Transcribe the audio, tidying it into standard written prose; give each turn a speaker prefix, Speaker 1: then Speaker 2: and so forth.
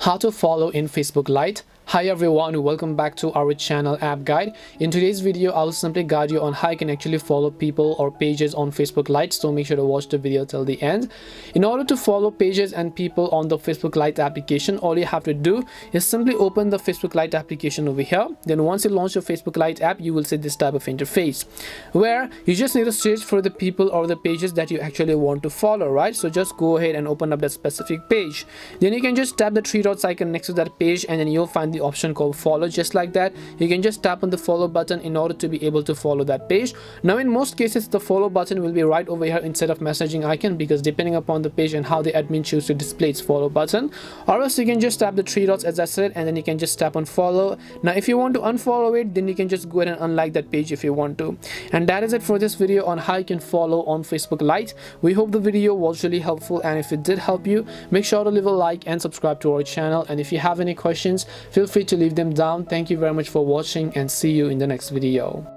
Speaker 1: How to follow in Facebook Lite. Hi everyone, welcome back to our channel App Guide. In today's video, I'll simply guide you on how you can actually follow people or pages on Facebook Lite, so make sure to watch the video till the end. In order to follow pages and people on the Facebook Lite application, all you have to do is simply open the Facebook Lite application over here. Then once you launch your Facebook Lite app, you will see this type of interface where you just need to search for the people or the pages that you actually want to follow, right? So just go ahead and open up that specific page. Then you can just tap the three dots icon next to that page, and then you'll find the option called follow. Just like that, you can just tap on the follow button in order to be able to follow that page. Now in most cases, the follow button will be right over here instead of messaging icon, because depending upon the page and how the admin choose to display its follow button. Or else you can just tap the three dots as I said, and then you can just tap on follow. Now if you want to unfollow it, then you can just go ahead and unlike that page if you want to. And that is it for this video on how you can follow on Facebook Lite. We hope the video was really helpful, and if it did help you, make sure to leave a like and subscribe to our channel. And if you have any questions, feel free to leave them down. Thank you very much for watching, and see you in the next video.